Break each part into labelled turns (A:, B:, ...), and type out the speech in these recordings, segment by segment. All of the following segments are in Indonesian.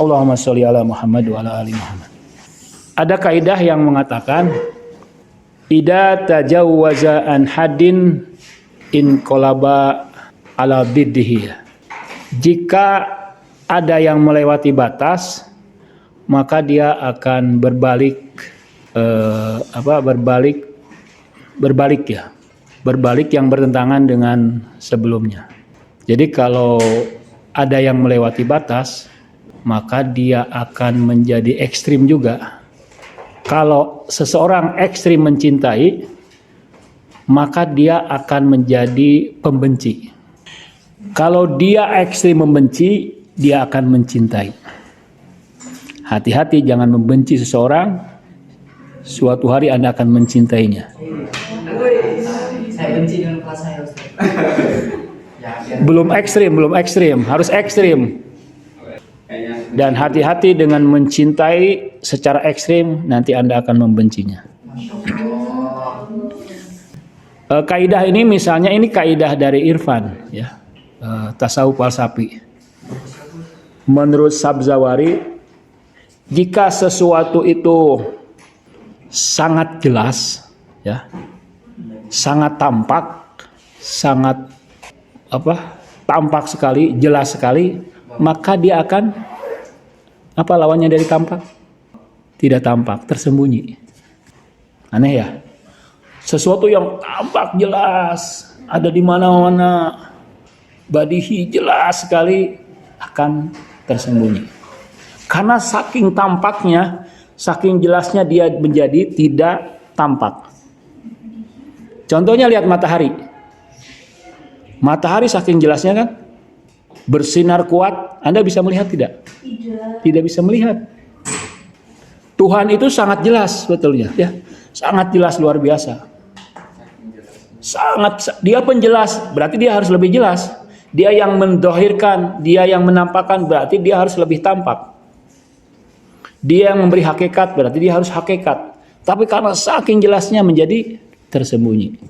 A: Allahumma sholli ala Muhammad wa ala ali Muhammad. Ada kaidah yang mengatakan idza tajawwaza an haddin in qalaba ala diddihi. Jika ada yang melewati batas, maka dia akan berbalik berbalik yang bertentangan dengan sebelumnya. Jadi kalau ada yang melewati batas, maka dia akan menjadi ekstrim juga. Kalau seseorang ekstrim mencintai, maka dia akan menjadi pembenci. Kalau dia ekstrim membenci, dia akan mencintai. Hati-hati, jangan membenci seseorang. Suatu hari Anda akan mencintainya.
B: Saya benci dengan kelas saya, Ustaz.
A: Belum ekstrim, harus ekstrim. Dan hati-hati dengan mencintai secara ekstrim, nanti Anda akan membencinya. Kaidah ini misalnya, ini kaidah dari Irfan, ya, tasawuf falsafi. Menurut Sabzawari, jika sesuatu itu sangat jelas, ya, sangat tampak, sangat tampak sekali, jelas sekali, maka dia akan apa lawannya dari tampak? Tidak tampak, tersembunyi. Aneh ya? Sesuatu yang tampak jelas, ada di mana-mana, badihi jelas sekali, akan tersembunyi. Karena saking tampaknya, saking jelasnya dia menjadi tidak tampak. Contohnya lihat matahari. Matahari saking jelasnya kan, bersinar kuat, Anda bisa melihat tidak? Tidak bisa melihat. Tuhan itu sangat jelas betulnya, ya, sangat jelas, luar biasa. Dia penjelas, berarti dia harus lebih jelas. Dia yang mendohirkan, dia yang menampakkan, berarti dia harus lebih tampak. Dia yang memberi hakikat, berarti dia harus hakikat. Tapi karena saking jelasnya menjadi tersembunyi.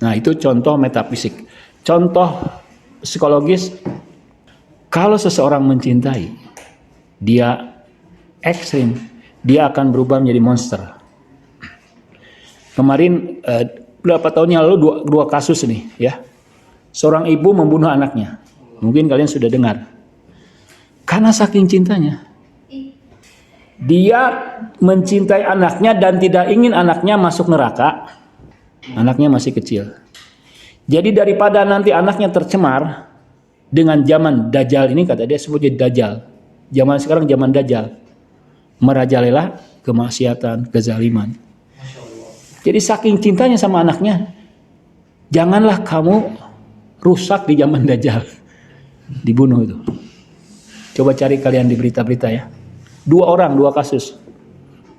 A: Nah, itu contoh metafisik. Contoh psikologis, kalau seseorang mencintai, dia ekstrim, dia akan berubah menjadi monster. Kemarin berapa tahun yang lalu dua kasus nih, ya. Seorang ibu membunuh anaknya. Mungkin kalian sudah dengar. Karena saking cintanya. Dia mencintai anaknya dan tidak ingin anaknya masuk neraka. Anaknya masih kecil. Jadi daripada nanti anaknya tercemar dengan zaman Dajjal ini, kata dia sebut jadi Dajjal. Zaman sekarang zaman Dajjal. Merajalela kemaksiatan, kezaliman. Jadi saking cintanya sama anaknya, janganlah kamu rusak di zaman Dajjal. Dibunuh itu. Coba cari kalian di berita-berita ya. Dua kasus.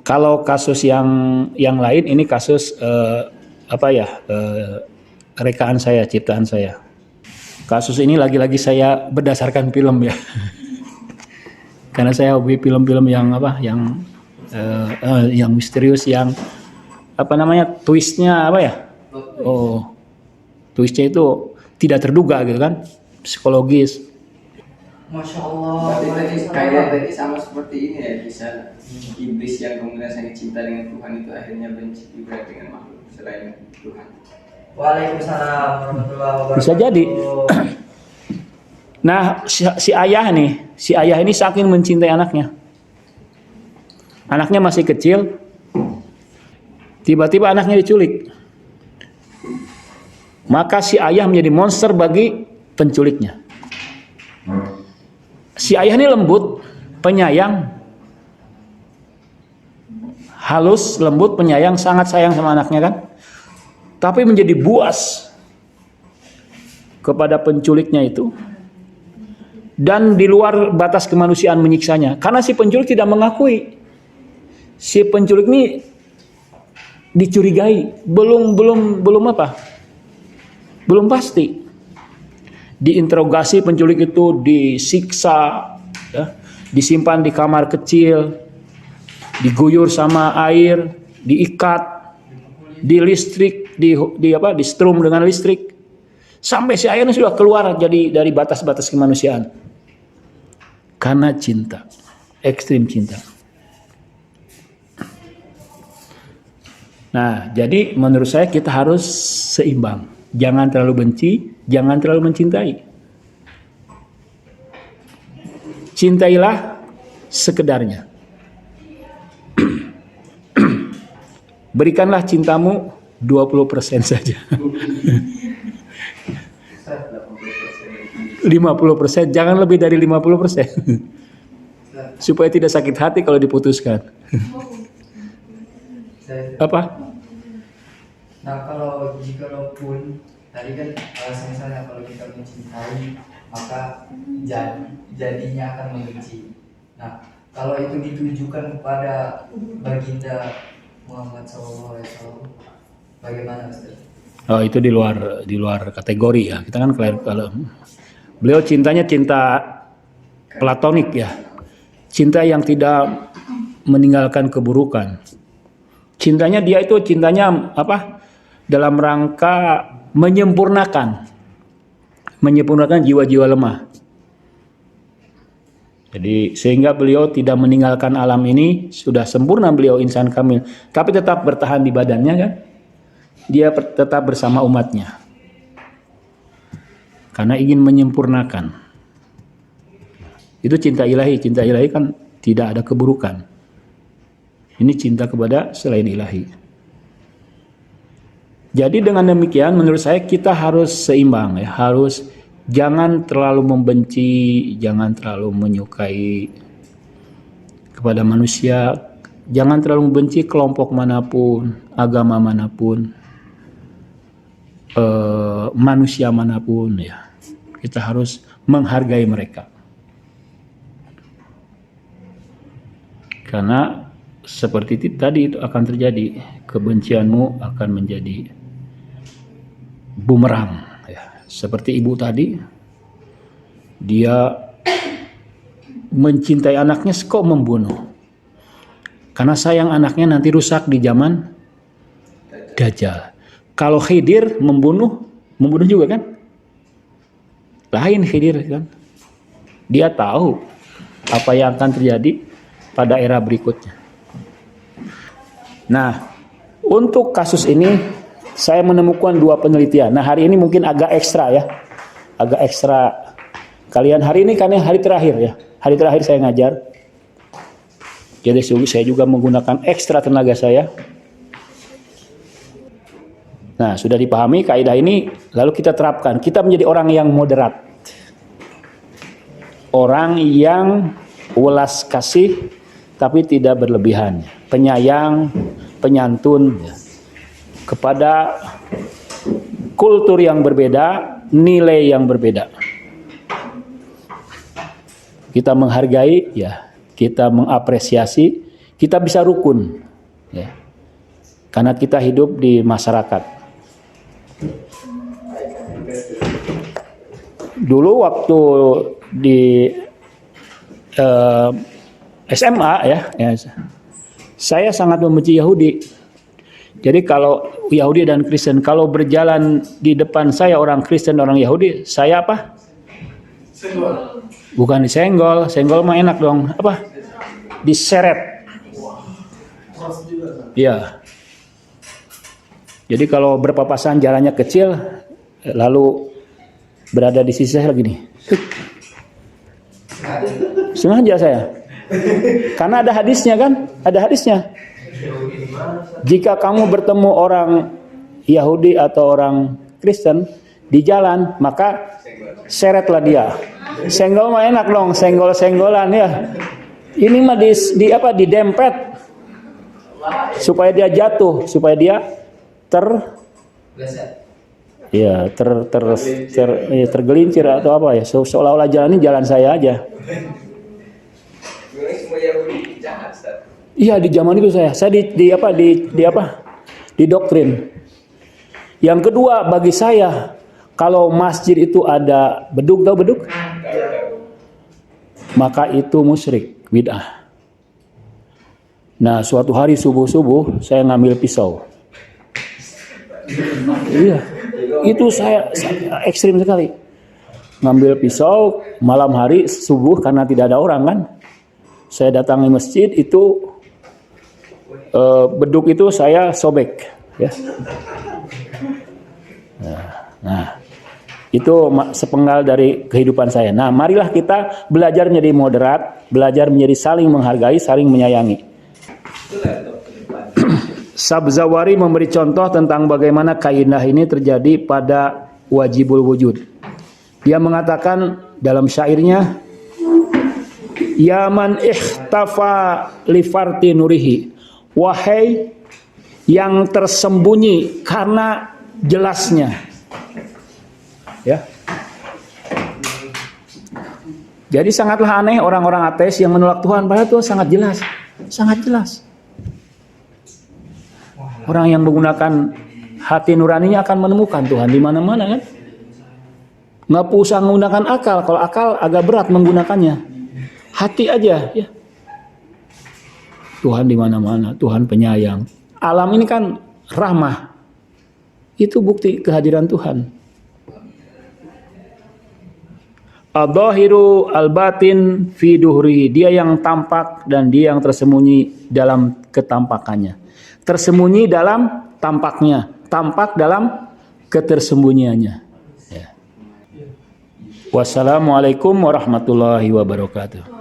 A: Kalau kasus yang lain, ini kasus rekaan saya, ciptaan saya. Kasus ini lagi-lagi saya berdasarkan film ya. Karena saya hobi film-film yang yang misterius, yang twistnya twistnya itu tidak terduga gitu kan, psikologis.
B: Masya Allah.
C: Berarti sama seperti ini ya, bisa iblis yang kemudian sangat cinta dengan Tuhan itu akhirnya benci juga dengan makhluk selain Tuhan.
B: Waalaikumsalam warahmatullahi wabarakatuh.
A: Bisa jadi. Nah, si ayah ini saking mencintai anaknya. Anaknya masih kecil, tiba-tiba anaknya diculik. Maka si ayah menjadi monster bagi penculiknya. Si ayah ini lembut, penyayang, halus, lembut, penyayang, sangat sayang sama anaknya kan. Tapi menjadi buas kepada penculiknya itu. Dan di luar batas kemanusiaan menyiksanya. Karena si penculik tidak mengakui. Si penculik ini dicurigai, belum pasti. Diinterogasi penculik itu, disiksa, ya, disimpan di kamar kecil, diguyur sama air, diikat, di listrik, di strum dengan listrik, sampai si ayahnya sudah keluar jadi dari batas-batas kemanusiaan. Karena cinta, ekstrim cinta. Nah, jadi menurut saya kita harus seimbang. Jangan terlalu benci, jangan terlalu mencintai. Cintailah sekedarnya. Berikanlah cintamu 20% saja. 50%, jangan lebih dari 50%. Supaya tidak sakit hati kalau diputuskan. Apa?
B: Nah, kalau jikalaupun tadi kan alasan saya kalau kita mencintai maka jadinya akan membenci. Nah, kalau itu ditujukan kepada baginda Muhammad SAW, bagaimana Ustaz?
A: Oh, itu di luar kategori ya. Kita kan kalau beliau cintanya cinta platonik ya. Cinta yang tidak meninggalkan keburukan. Cintanya dia itu cintanya apa? Dalam rangka menyempurnakan jiwa-jiwa lemah. Jadi sehingga beliau tidak meninggalkan alam ini, sudah sempurna beliau insan kamil, tapi tetap bertahan di badannya kan? Dia tetap bersama umatnya. Karena ingin menyempurnakan. Itu cinta ilahi kan tidak ada keburukan. Ini cinta kepada selain ilahi. Jadi dengan demikian menurut saya kita harus seimbang ya, jangan terlalu membenci, jangan terlalu menyukai kepada manusia, jangan terlalu membenci kelompok manapun, agama manapun, manusia manapun ya. Kita harus menghargai mereka. Karena seperti itu, tadi itu akan terjadi, kebencianmu akan menjadi bumerang ya. Seperti ibu tadi, dia mencintai anaknya kok membunuh, karena sayang anaknya nanti rusak di zaman Dajjal. Kalau Khidir membunuh juga kan lain. Khidir kan dia tahu apa yang akan terjadi pada era berikutnya. Nah, untuk kasus ini saya menemukan 2 penelitian. Nah, hari ini mungkin agak ekstra ya. Agak ekstra. Kalian hari ini karena hari terakhir ya. Hari terakhir saya ngajar. Jadi saya juga menggunakan ekstra tenaga saya. Nah, sudah dipahami kaidah ini, lalu kita terapkan. Kita menjadi orang yang moderat. Orang yang welas kasih tapi tidak berlebihan, penyayang, penyantun ya. Kepada kultur yang berbeda, nilai yang berbeda. Kita menghargai ya, kita mengapresiasi, kita bisa rukun ya. Karena kita hidup di masyarakat. Dulu waktu di SMA ya, saya sangat membenci Yahudi. Jadi kalau Yahudi dan Kristen, kalau berjalan di depan saya orang Kristen, orang Yahudi, saya apa? Senggol. Bukan disenggol, senggol mah enak dong. Apa? Diseret. Iya. Jadi kalau berpapasan jalannya kecil, lalu berada di sisi saya lagi nih. Sengaja saya. Karena ada hadisnya kan? Ada hadisnya. Jika kamu bertemu orang Yahudi atau orang Kristen di jalan, maka seretlah dia. Senggol mah enak dong, senggol-senggolan ya. Ini mah didempet supaya dia jatuh, supaya dia tergelincir atau apa ya, seolah-olah jalan ini jalan saya aja. Iya, di zaman itu saya didoktrin. Yang kedua, bagi saya kalau masjid itu ada beduk, tahu beduk? Maka itu musyrik, bid'ah. Nah, suatu hari subuh-subuh saya ngambil pisau. Iya, itu saya ekstrim sekali. ngambil pisau malam hari subuh karena tidak ada orang kan. Saya datangi masjid itu beduk itu saya sobek ya. Nah, itu sepenggal dari kehidupan saya. Nah, marilah kita belajar menjadi moderat, belajar menjadi saling menghargai, saling menyayangi. Sabzawari memberi contoh tentang bagaimana kaidah ini terjadi pada wajibul wujud. Dia mengatakan dalam syairnya, ya man ihtafa li farti nurihi, wahai yang tersembunyi karena jelasnya. Ya. Jadi sangatlah aneh orang-orang ateis yang menolak Tuhan, padahal Tuhan sangat jelas, sangat jelas. Orang yang menggunakan hati nuraninya akan menemukan Tuhan di mana-mana kan. Nggak usah menggunakan akal, kalau akal agak berat menggunakannya. Hati aja ya. Tuhan di mana-mana, Tuhan penyayang. Alam ini kan rahmah. Itu bukti kehadiran Tuhan. Al-Dhahiru al-batin fi duhri. Dia yang tampak dan dia yang tersembunyi dalam ketampakannya. Tersembunyi dalam tampaknya, tampak dalam ketersembunyiannya. Ya. Wassalamualaikum warahmatullahi wabarakatuh.